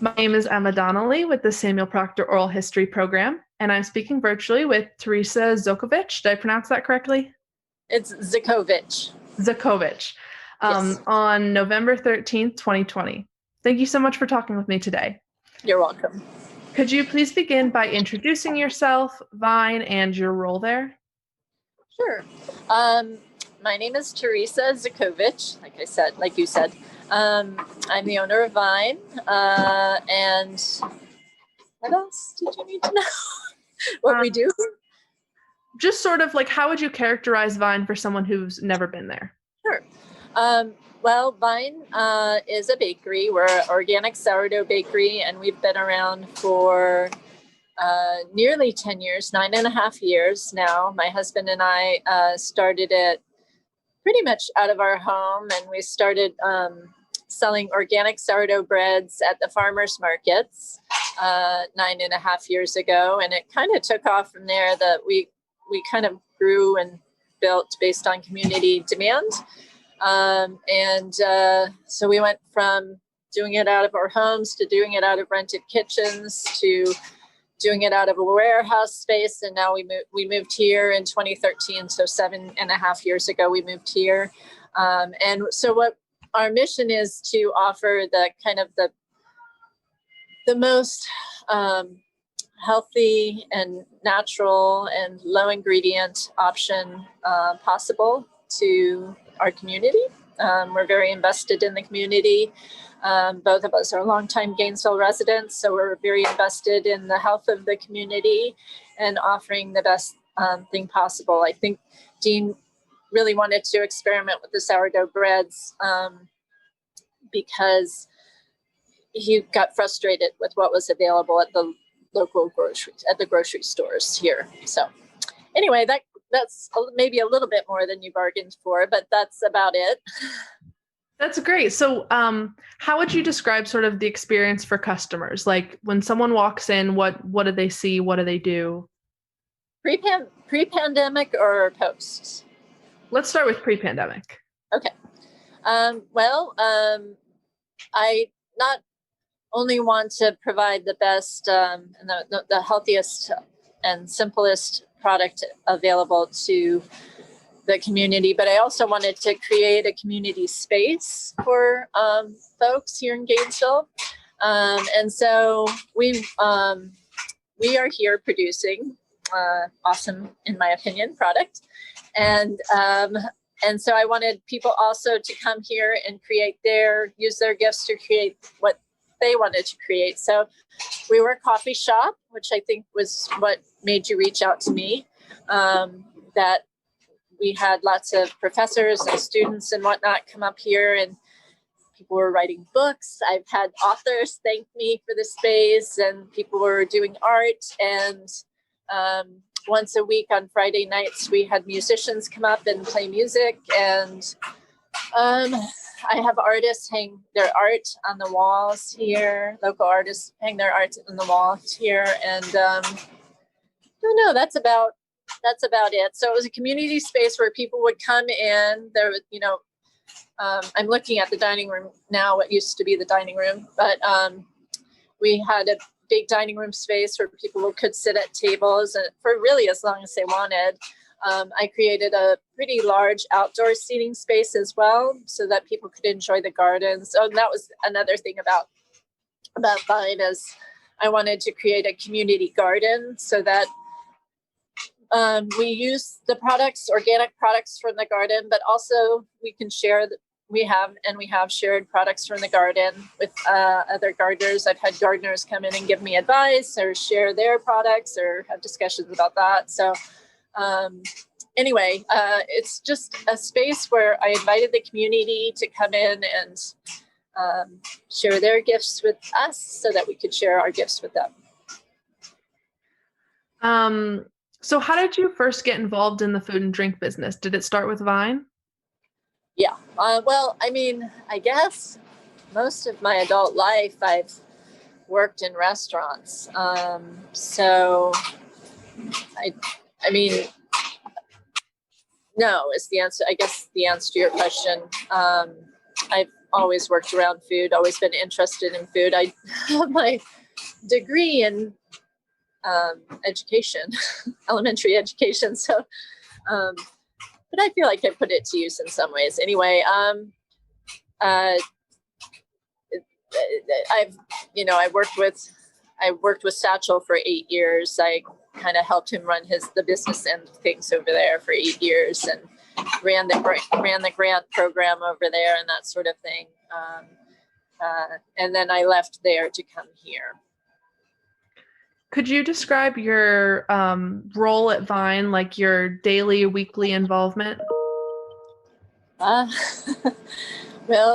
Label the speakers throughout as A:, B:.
A: My name is Emma Donnelly with the Samuel Proctor Oral History Program, and I'm speaking virtually with Teresa Zokovitch. Did I pronounce that correctly?
B: It's Zokovitch.
A: Zokovitch.
B: Yes.
A: On November 13th, 2020. Thank you so much for talking with me today.
B: You're welcome.
A: Could you please begin by introducing yourself, Vine, and your role there?
B: Sure. My name is Teresa Zokovitch, like you said. I'm the owner of Vine. And what else did you need to know? What we do?
A: Just sort of like, how would you characterize Vine for someone who's never been there?
B: Sure. Well, Vine is a bakery. We're an organic sourdough bakery, and we've been around for nearly 10 years, 9.5 years now. My husband and I started it pretty much out of our home, and we started selling organic sourdough breads at the farmers markets 9.5 years ago, and it kind of took off from there. That we kind of grew and built based on community demand. So we went from doing it out of our homes to doing it out of rented kitchens to doing it out of a warehouse space. And now we moved here in 2013. So 7.5 years ago, we moved here. And so what our mission is to offer the kind of the most healthy and natural and low ingredient option possible to our community. We're very invested in the community. Both of us are longtime Gainesville residents, so we're very invested in the health of the community and offering the best thing possible. I think Dean really wanted to experiment with the sourdough breads because he got frustrated with what was available at the local grocery stores here. So anyway, that's maybe a little bit more than you bargained for, but that's about it.
A: That's great. So how would you describe sort of the experience for customers? Like when someone walks in, what do they see? What do they do?
B: Pre-pandemic or post?
A: Let's start with pre-pandemic.
B: Okay. I not only want to provide the best and the healthiest and simplest product available to the community, but I also wanted to create a community space for folks here in Gainesville. And so we are here producing awesome, in my opinion, product. And so I wanted people also to come here and use their gifts to create what they wanted to create. So we were a coffee shop, which I think was what made you reach out to me, that we had lots of professors and students and whatnot come up here, and people were writing books. I've had authors thank me for the space, and people were doing art. And once a week on Friday nights, we had musicians come up and play music. And I have artists hang their art on the walls here. Local artists hang their art on the walls here. And I don't know, that's about it. So it was a community space where people would come in. There, I'm looking at the dining room now, what used to be the dining room, but we had a big dining room space where people could sit at tables and for really as long as they wanted. I created a pretty large outdoor seating space as well so that people could enjoy the gardens. Oh, and that was another thing about Vine, is I wanted to create a community garden so that we use the organic products from the garden, but also we can share we have shared products from the garden with other gardeners. I've had gardeners come in and give me advice or share their products or have discussions about that. So anyway, it's just a space where I invited the community to come in and share their gifts with us so that we could share our gifts with them.
A: So how did you first get involved in the food and drink business? Did it start with Vine?
B: Yeah. Well, I mean, I guess most of my adult life I've worked in restaurants. So I mean, no is the answer. I guess the answer to your question. I've always worked around food, always been interested in food. I have my degree in education, elementary education. So, but I feel like I put it to use in some ways. Anyway, I worked with Satchel for 8 years. I kind of helped him run the business end of things over there for 8 years, and ran the grant program over there and that sort of thing. And then I left there to come here.
A: Could you describe your role at Vine, like your daily, weekly involvement?
B: Well,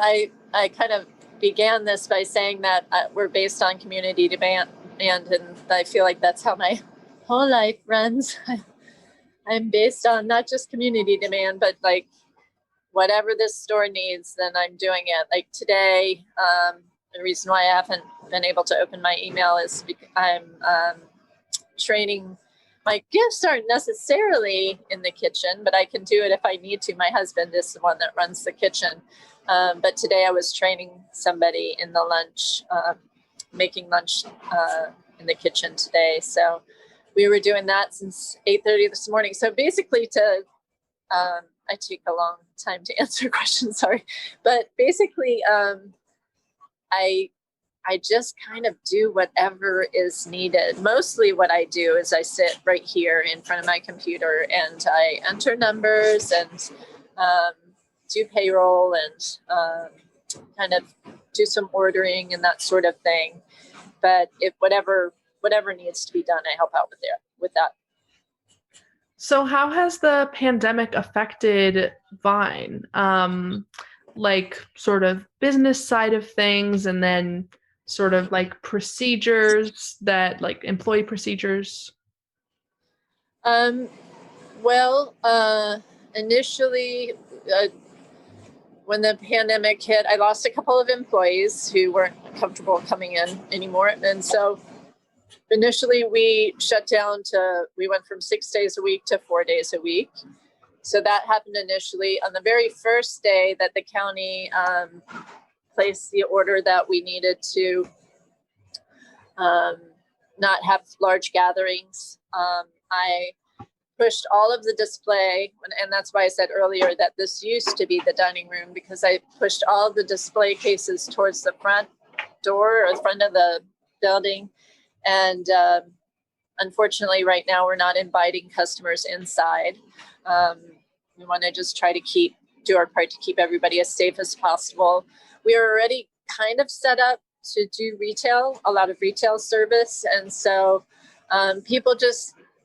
B: I kind of began this by saying that we're based on community demand, and I feel like that's how my whole life runs. I'm based on not just community demand, but like whatever this store needs, then I'm doing it. Like today, the reason why I haven't been able to open my email is because I'm training. My gifts aren't necessarily in the kitchen, but I can do it if I need to. My husband is the one that runs the kitchen. But today I was training somebody in the lunch, making lunch in the kitchen today. So we were doing that since 8:30 this morning. So basically I take a long time to answer questions, sorry. But basically, I just kind of do whatever is needed. Mostly what I do is I sit right here in front of my computer and I enter numbers and do payroll and kind of do some ordering and that sort of thing. But if whatever needs to be done, I help out with that.
A: So how has the pandemic affected Vine? Like sort of business side of things, and then sort of like procedures that like employee procedures?
B: Well, initially, when the pandemic hit, I lost a couple of employees who weren't comfortable coming in anymore. And so initially we shut down we went from 6 days a week to 4 days a week. So that happened initially on the very first day that the county placed the order that we needed to not have large gatherings. I pushed all of the display, and that's why I said earlier that this used to be the dining room, because I pushed all of the display cases towards the front door or the front of the building. And unfortunately, right now, we're not inviting customers inside. We want to just try to do our part to keep everybody as safe as possible. We are already kind of set up to do a lot of retail service. And so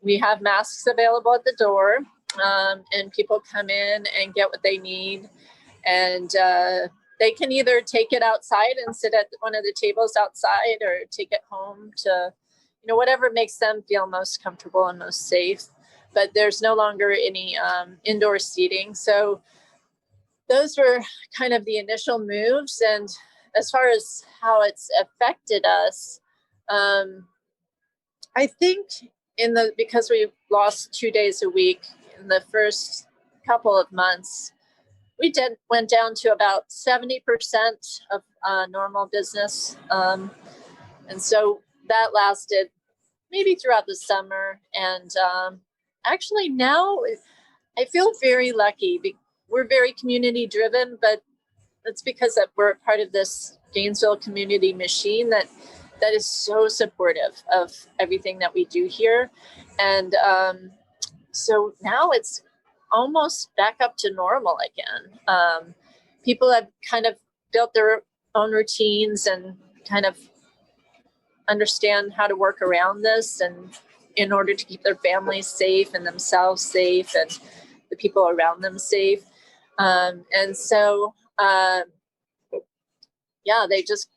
B: we have masks available at the door, and people come in and get what they need. And they can either take it outside and sit at one of the tables outside, or take it home to, whatever makes them feel most comfortable and most safe. But there's no longer any indoor seating. So those were kind of the initial moves. And as far as how it's affected us, I think because we lost 2 days a week in the first couple of months, we went down to about 70% of normal business. And so that lasted maybe throughout the summer. And actually now I feel very lucky. We're very community driven, but it's because we're part of this Gainesville community machine that is so supportive of everything that we do here. And so now it's almost back up to normal again. People have kind of built their own routines and kind of understand how to work around this, and in order to keep their families safe and themselves safe and the people around them safe. And so,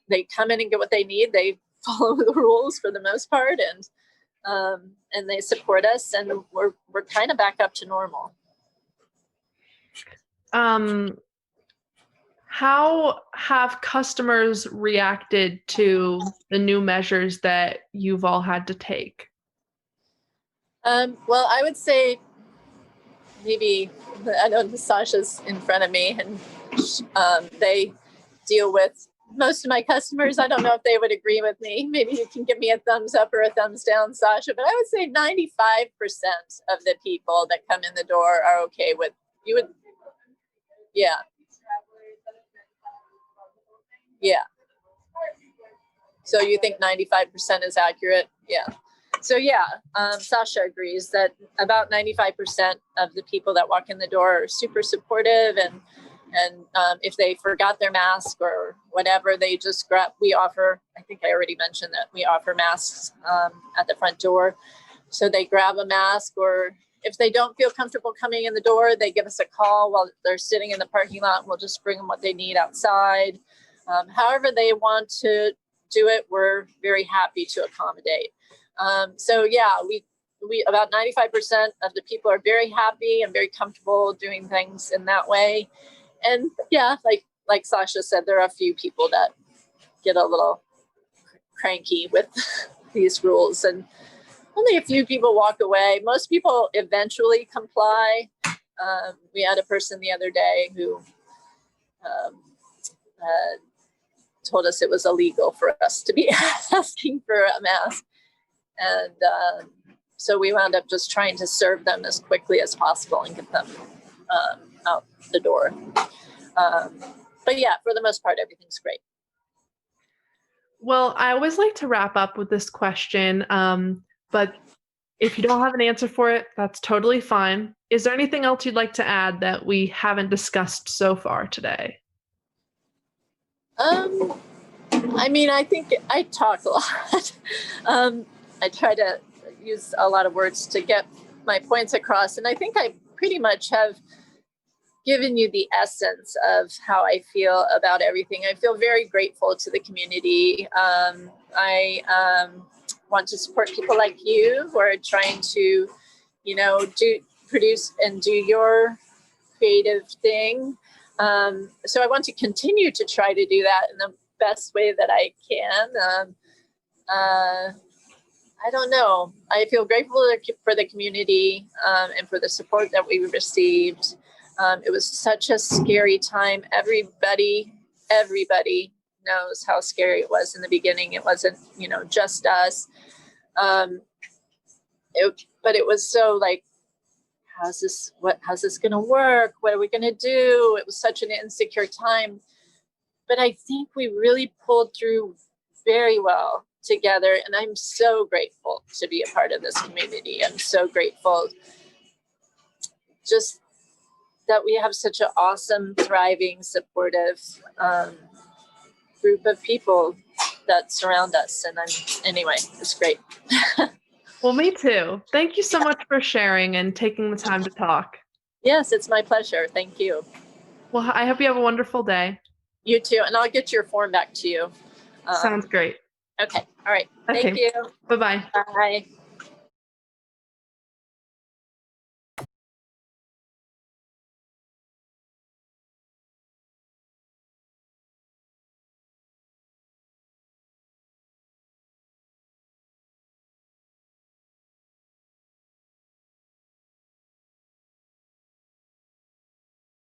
B: they come in and get what they need. They follow the rules for the most part, and they support us, and we're kind of back up to normal.
A: How have customers reacted to the new measures that you've all had to take?
B: Well, I would say maybe, I know Sasha's in front of me, and deal with most of my customers. I don't know if they would agree with me. Maybe you can give me a thumbs up or a thumbs down, Sasha, but I would say 95% of the people that come in the door are okay with you would. Yeah. Yeah. So you think 95% is accurate? Yeah. So yeah, Sasha agrees that about 95% of the people that walk in the door are super supportive, and if they forgot their mask or whatever, they just grab. We offer. I think I already mentioned that we offer masks at the front door, so they grab a mask, or if they don't feel comfortable coming in the door, they give us a call while they're sitting in the parking lot, and we'll just bring them what they need outside. However they want to do it, we're very happy to accommodate. So yeah, we about 95% of the people are very happy and very comfortable doing things in that way. And yeah, like Sasha said, there are a few people that get a little cranky with these rules, and only a few people walk away. Most people eventually comply. We had a person the other day who told us it was illegal for us to be asking for a mask. And so we wound up just trying to serve them as quickly as possible and get them out the door. But yeah, for the most part, everything's great.
A: Well, I always like to wrap up with this question, but if you don't have an answer for it, that's totally fine. Is there anything else you'd like to add that we haven't discussed so far today?
B: I mean, I think I talk a lot. I try to use a lot of words to get my points across, and I think I pretty much have given you the essence of how I feel about everything. I feel very grateful to the community. I want to support people like you who are trying to, produce and do your creative thing. So I want to continue to try to do that in the best way that I can. I don't know. I feel grateful for the community and for the support that we received. It was such a scary time. Everybody knows how scary it was in the beginning. It wasn't, just us. But it was so like, how's this going to work? What are we going to do? It was such an insecure time. But I think we really pulled through very well together. And I'm so grateful to be a part of this community. I'm so grateful just that we have such an awesome, thriving, supportive group of people that surround us. And anyway, it's great.
A: Well, me too. Thank you so much for sharing and taking the time to talk.
B: Yes, it's my pleasure. Thank you.
A: Well, I hope you have a wonderful day.
B: You too. And I'll get your form back to you.
A: Sounds great.
B: Okay. All right.
A: Okay.
B: Thank you.
A: Bye-bye.
B: Bye.